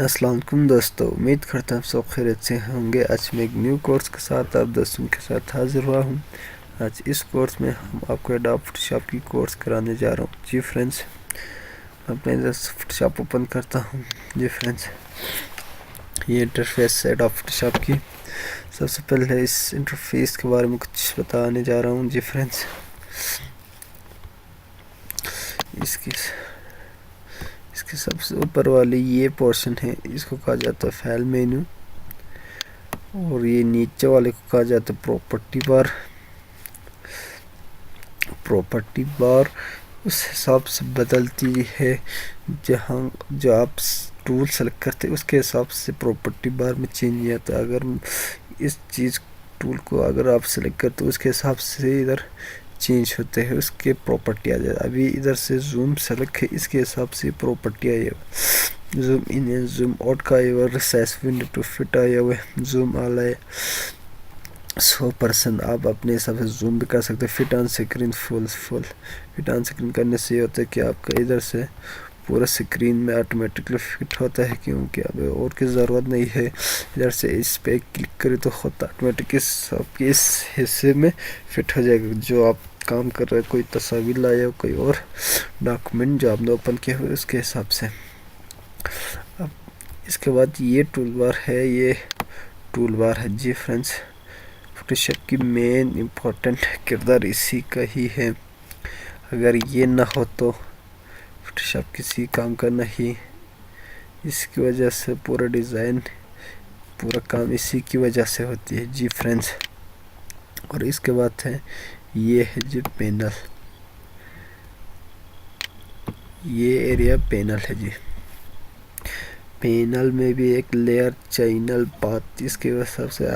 السلام علیکم دوستو، امید کرتا ہوں سب خیریت سے ہوں گے۔ آج میں ایک نیو کورس کے ساتھ آپ دوستوں کے ساتھ حاضر ہوا ہوں۔ آج اس کورس میں ہم آپ کو ایڈوب فوٹوشاپ کی کورس کرانے جا رہا ہوں۔ جی فرینڈس، میں اپنے ادھر سے فوٹوشاپ اوپن کرتا ہوں۔ جی فرینڈس، یہ انٹرفیس ہے ایڈوب فوٹوشاپ کی۔ سب سے پہلے اس انٹرفیس کے بارے میں کچھ بتانے جا رہا ہوں۔ جی فرینڈس، اس کی سب سے اوپر والی یہ پورشن ہے، اس کو کہا جاتا ہے فائل مینو، اور یہ نیچے والے کو کہا جاتا ہے پراپرٹی بار۔ اس حساب سے بدلتی ہے، جو آپ ٹول سلیکٹ کرتے اس کے حساب سے پراپرٹی بار میں چینج نہیں آتا۔ اگر اس چیز ٹول کو اگر آپ سلیکٹ کرتے اس کے حساب سے ادھر چینج ہوتے ہیں، اس کے پراپرٹی آ جائے۔ ابھی ادھر سے زوم سلیکٹ ہے، اس کے حساب سے پراپرٹی آئی ہے۔ زوم ان ہے، زوم آؤٹ کا آئی ہوا، ریسائز ونڈو ٹو فٹ آیا ہوا ہے، زوم آل ہے 100%۔ آپ اپنے حساب سے زوم بھی کر سکتے ہیں۔ Fit on screen full fit on screen کرنے سے یہ ہوتا ہے کہ آپ کا ادھر سے پورا اسکرین میں آٹومیٹکلی فٹ ہوتا ہے، کیونکہ اب اور کی ضرورت نہیں ہے۔ ادھر سے اس پہ کلک کرے تو خود آٹومیٹک آپ کے اس حصے میں فٹ ہو جائے گا جو آپ کام کر رہے، کوئی تصاویر لائے ہو، کوئی اور ڈاکومنٹ جو آپ نے اوپن کیا ہوئے اس کے حساب سے۔ اب اس کے بعد یہ ٹول بار ہے۔ جی فرینڈس، فوٹوشاپ کی مین امپورٹنٹ کردار اسی کا ہی ہے۔ اگر یہ نہ ہو تو فوٹوشاپ کسی کام کا نہیں۔ اس کی وجہ سے پورا ڈیزائن، پورا کام اسی کی وجہ سے ہوتی ہے۔ جی فرینڈس، اور اس کے بعد ہے یہ ہے جی پینل، یہ ایریا پینل ہے۔ جی پینل میں بھی ایک لیئر، چینل، پاتھ، اس کے حساب سے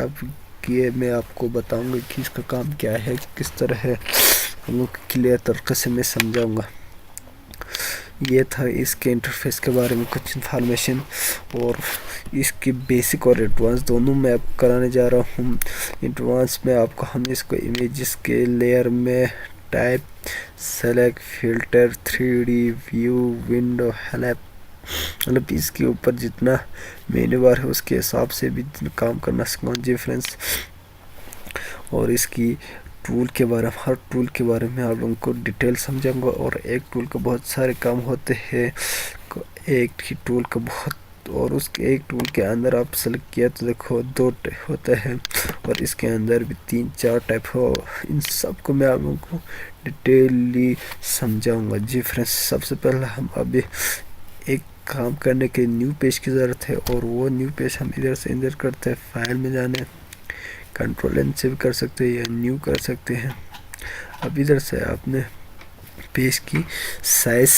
میں آپ کو بتاؤں گا کہ اس کا کام کیا ہے، کس طرح ہے، ہم لوگ کلیئر طریقے سے میں سمجھاؤں گا۔ یہ تھا اس کے انٹرفیس کے بارے میں کچھ انفارمیشن، اور اس کی بیسک اور ایڈوانس دونوں میں آپ کرانے جا رہا ہوں۔ ایڈوانس میں آپ کو ہم اس کو امیجز کے لیئر میں type, select, filter, 3D view, window, help, مطلب اس کے اوپر جتنا مینو بار ہے اس کے حساب سے بھی کام کرنا سکھاؤں۔ جی فرینڈس، اور اس کی ٹول کے بارے میں، ہر ٹول کے بارے میں آپ لوگوں کو ڈیٹیل سمجھاؤں گا۔ اور ایک ٹول کا بہت سارے کام ہوتے ہیں، ایک ہی ٹول کا اور اس کے ایک ٹول کے اندر آپ سلیکٹ کیا تو دیکھو 2 ہوتا ہے، اور اس کے اندر بھی 3-4 ٹائپ ہو۔ ان سب کو میں آپ لوگوں کو ڈیٹیلی سمجھاؤں گا۔ جی فرینڈس، سب سے پہلے ہم ابھی ایک کام کرنے کے نیو پیج کی ضرورت ہے، اور وہ نیو پیج ہم ادھر سے ادھر کرتے ہیں، فائل میں جانے، کنٹرول این سے بھی کر سکتے ہیں یا نیو کر سکتے ہیں۔ اب ادھر سے آپ نے پیج کی سائز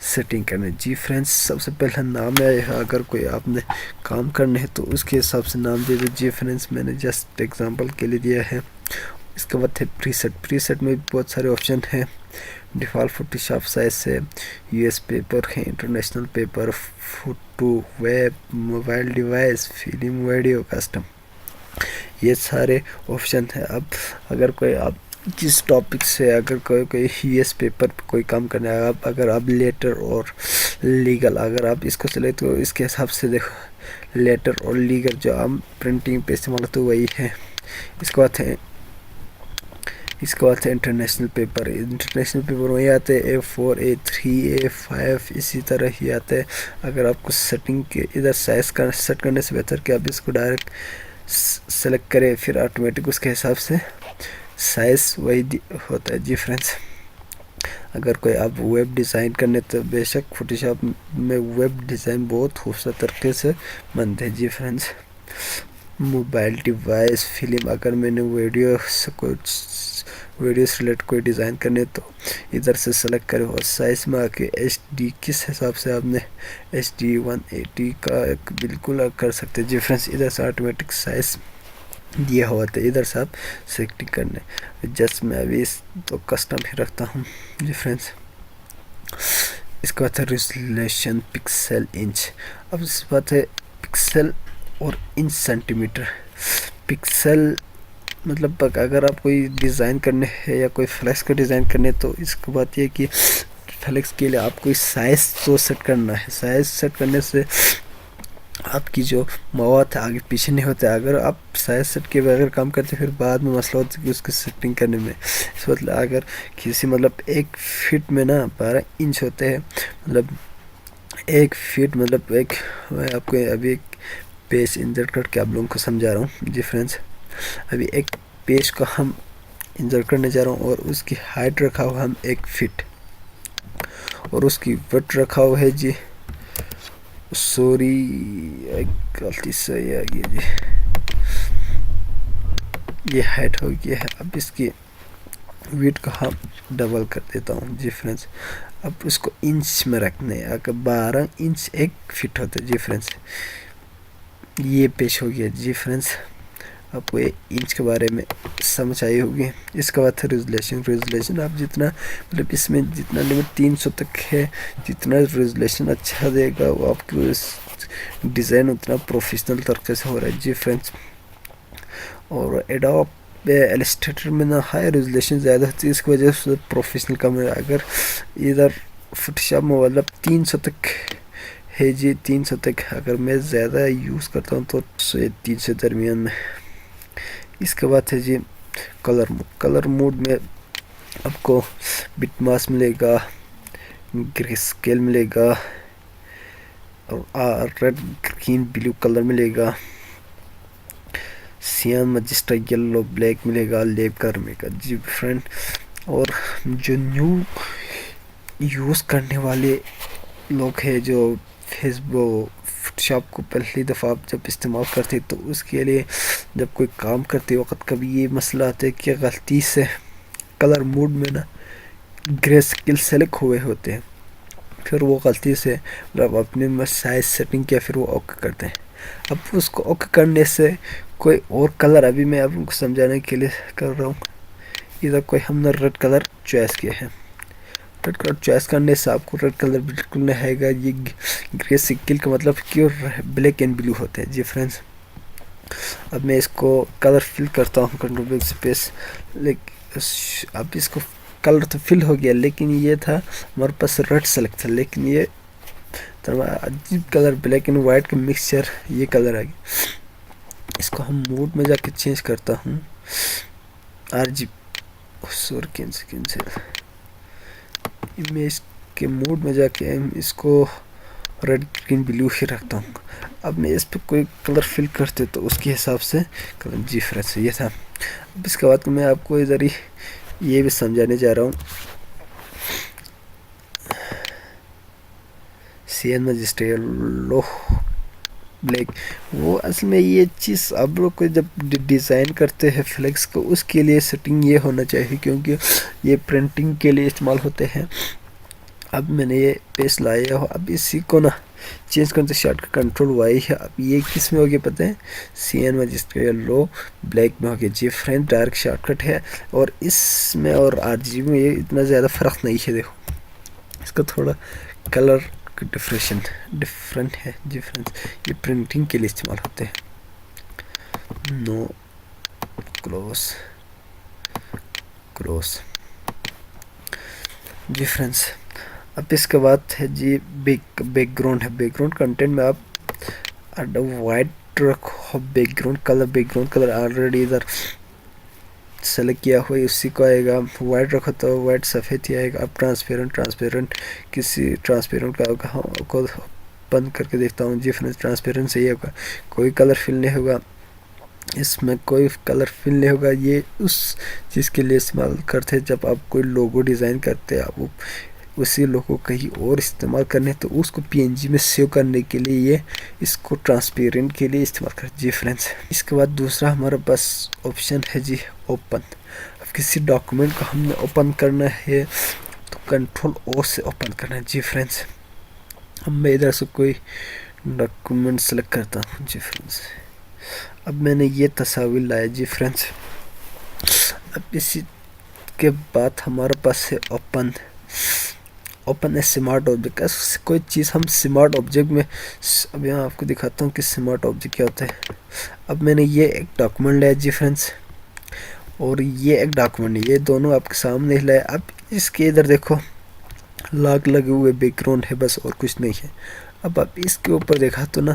سیٹنگ کرنا ہے۔ جی فرینڈس، سب سے پہلے نام ہے، اگر کوئی آپ نے کام کرنا ہے تو اس کے حساب سے نام دے دو۔ جی فرینڈس، میں نے جسٹ ایگزامپل کے لیے دیا ہے۔ اس کے بعد ہے پری سیٹ میں بہت سارے آپشن ہیں۔ ڈیفالٹ فوٹوشاپ سائز ہے، US پیپر ہے، international paper, photo, web, mobile device, film, video, custom, یہ سارے آپشن ہیں۔ اب اگر کوئی آپ جس ٹاپک سے اگر کوئی US پیپر پہ کوئی کام کرنا ہے، اگر آپ لیٹر اور لیگل، اگر آپ اس کو چلے تو اس کے حساب سے دیکھو لیٹر اور لیگل جو ہم پرنٹنگ پہ استعمال ہوتے وہی ہے۔ اس کے بعد ہے انٹرنیشنل پیپر وہی آتے ہیں A4، A3، A5، اسی طرح ہی آتے ہیں۔ اگر آپ کو سیٹنگ کے ادھر سائز کا سیٹ کرنے سے بہتر کہ آپ اس کو ڈائریکٹ سلیکٹ کریں، پھر آٹومیٹک اس کے حساب سے سائز وہی ہوتا ہے۔ جی فرینڈس، اگر کوئی آپ ویب ڈیزائن کرنے تو بے شک فوٹوشاپ میں ویب ڈیزائن بہت خوبصورت طریقے سے بنتے ہیں۔ جی فرینڈس، موبائل ڈیوائس، فلم، اگر میں نے ویڈیو سے ریلیٹ کوئی ڈیزائن کرنے تو ادھر سے سلیکٹ کرے، اور سائز میں آ کے HD کس حساب سے آپ نے HD 180 کا بالکل کر سکتے۔ جی فرینڈس، ادھر سے آٹومیٹک سائز دیا ہوا تھا، ادھر سے آپ سیٹنگ کرنے۔ جسٹ میں ابھی اس تو کسٹم ہی رکھتا ہوں۔ جی فرینڈس، اس کے بعد ہے ریزولوشن، پکسل، انچ۔ اب اس بات ہے پکسل اور انچ سینٹی میٹر۔ پکسل مطلب اگر آپ کوئی ڈیزائن کرنے ہے یا کوئی فلیکس کا ڈیزائن کرنے تو اس کی بات یہ کہ فلیکس کے لیے آپ کو سائز تو سیٹ کرنا ہے۔ سائز سیٹ کرنے سے آپ کی جو مواد ہے آگے پیچھے نہیں ہوتا ہے. اگر آپ سائز سیٹ کے بغیر کام کرتے پھر بعد میں مسئلہ ہوتا ہے کہ اس کی سیٹنگ کرنے میں. اس مطلب اگر کسی مطلب 1 فٹ میں نا 12 انچ ہوتے ہیں, مطلب 1 فٹ مطلب میں آپ کو ابھی ایک پیج انسرٹ کر کے آپ لوگوں کو سمجھا رہا ہوں جی فرینڈس. ابھی ایک پیج کو ہم انسرٹ کرنے جا رہا ہوں اور اس کی ہائٹ رکھا ہوا ہم 1 فٹ اور اس کی وڈتھ رکھا ہوا ہے جی, سوری ایک غلطی سے آ گئی جی, یہ ہائٹ ہو گیا ہے. اب اس کی ویٹ کو ہم ڈبل کر دیتا ہوں جی فرینڈس. اب اس کو انچ میں رکھنا ہے. اگر 12 انچ 1 فٹ ہوتا ہے جی فرینڈس. یہ پیش ہو گیا جی فرینڈس. آپ کو یہ انچ کے بارے میں سمجھ آئی ہوگی. اس کے بعد ہے ریزولیشن. آپ جتنا مطلب اس میں جتنا لمٹ 300 تک ہے, جتنا ریزولیشن اچھا دے گا وہ آپ کو ڈیزائن اتنا پروفیشنل طریقے سے ہو رہا ہے جی فرینڈس. اور ایڈوب ایلسٹریٹر میں نا ہائی ریزولیشن زیادہ ہوتی ہے, اس کی وجہ سے پروفیشنل کم ہے. اگر ادھر فوٹوشاپ میں مطلب 300 تک ہے جی, 300 تک اگر میں زیادہ یوز کرتا ہوں تو 300 درمیان میں. اس کے بعد ہے جی کلر موڈ میں آپ کو بٹ ماس ملے گا, گرے اسکیل ملے گا, اور ریڈ گرین بلو کلر ملے گا, سیان مجسٹر یلو بلیک ملے گا, لیب کلر ملے گا جی فرینڈ. اور جو نیو یوز کرنے والے لوگ ہیں جو فوٹوشاپ کو پہلی دفعہ آپ جب استعمال کرتے تو اس کے لیے جب کوئی کام کرتے وقت کبھی یہ مسئلہ آتا ہے کہ غلطی سے کلر موڈ میں نا گرے اسکیل سلیکٹ ہوئے ہوتے ہیں, پھر وہ غلطی سے جب اپنے میں سائز سیٹنگ کیا پھر وہ اوکے کرتے ہیں. اب اس کو اوکے کرنے سے کوئی اور کلر ابھی میں آپ کو سمجھانے کے لیے کر رہا ہوں. ادھر کوئی ہم نے ریڈ کلر چوائس کیا ہے. ریڈ کلر چوائس کرنے سے آپ کو ریڈ کلر بالکل نہیں آئے گا. یہ گرے اسکیل کا مطلب کہ بلیک اینڈ بلو ہوتے ہیں جی فرینڈس. اب میں اس کو کلر فل کرتا ہوں کنٹرول بیک اسپیس. اب اس کو کلر تو فل ہو گیا, لیکن یہ تھا ہمارے پاس ریڈ سلیکٹ تھا, لیکن یہ عجیب کلر بلیک اینڈ وائٹ کا مکسچر یہ کلر آ گیا. اس کو ہم موڈ میں جا کے چینج کرتا ہوں RGB کینسل. میں اس کے موڈ میں جا کے اس کو ریڈ گرین بلو ہی رکھتا ہوں. اب میں اس پہ کوئی کلر فل کرتے تو اس کے حساب سے جی فرینڈس یہ تھا. اب اس کے بعد میں آپ کو ادھر ہی یہ بھی سمجھانے جا رہا ہوں. سین مجسٹر یلو بلیک, وہ اصل میں یہ چیز آپ لوگ کو جب ڈیزائن کرتے ہیں فلیکس کو اس کے لیے سیٹنگ یہ ہونا چاہیے, کیونکہ یہ پرنٹنگ کے لیے استعمال ہوتے ہیں. اب میں نے یہ پیس لایا ہو, اب اسی کو نا چینج کرتے شارٹ کا کنٹرول وائی ہے. اب یہ کس میں ہو گیا پتہ ہے, سین مجسٹر یلو بلیک میں ہو گیا جی فرینڈ. ڈائریکٹ شارٹ کٹ ہے, اور اس میں اور RGB میں یہ اتنا زیادہ فرق نہیں ہے. دیکھو اس کا تھوڑا کلر ڈفرینٹ ہے جی فرینڈ. یہ پرنٹنگ کے لیے استعمال ہوتے ہیں. نو کلوز جی فرینڈس. اب اس کے بعد ہے جی بیک گراؤنڈ ہے. بیک گراؤنڈ کنٹینٹ میں آپ وائٹ رکھو. بیک گراؤنڈ کلر آلریڈی ادھر سلیکٹ کیا ہوا اسی کو آئے گا. وائٹ رکھو تو وائٹ سفید ہی آئے گا. اب ٹرانسپیرنٹ کسی ٹرانسپیرنٹ کا بند کر کے دیکھتا ہوں جی فرینڈ. ٹرانسپیرنٹ صحیح ہوگا, کوئی کلر فل نہیں ہوگا اس میں, کوئی کلر فل نہیں ہوگا. یہ اس چیز کے لیے استعمال کرتے ہیں جب آپ کوئی لوگو ڈیزائن کرتے ہیں, آپ اسی لوگو کہیں اور استعمال کرنے تو اس کو PNG میں سیو کرنے کے لیے یہ اس کو ٹرانسپیرنٹ کے لیے استعمال کرتے جی فرینڈس. اس کے بعد دوسرا ہمارے پاس آپشن ہے جی اوپن. اب کسی ڈاکومنٹ کو ہم نے اوپن کرنا ہے تو کنٹرول O سے اوپن کرنا ہے جی فرینڈس. اب میں ادھر سے کوئی ڈاکومنٹ سلیکٹ کرتا ہوں جی فرینڈس. اب میں نے یہ تصاویر لایا جی فرینڈس. اب اسی کے بعد ہمارے پاس ہے اوپن اے سمارٹ آبجیکٹ. کوئی چیز ہم سمارٹ آبجیکٹ میں, اب یہاں آپ کو دکھاتا ہوں کہ سمارٹ آبجیکٹ کیا ہوتا ہے. اب میں نے یہ ایک ڈاکومنٹ لیا جی فرینڈس, اور یہ ایک ڈاکومنٹ, یہ دونوں آپ کے سامنے ہی لائے. اب اس کے ادھر دیکھو لاگ لگے ہوئے بیک گراؤنڈ ہے بس, اور کچھ نہیں ہے. اب آپ اس کے اوپر دیکھا تو نا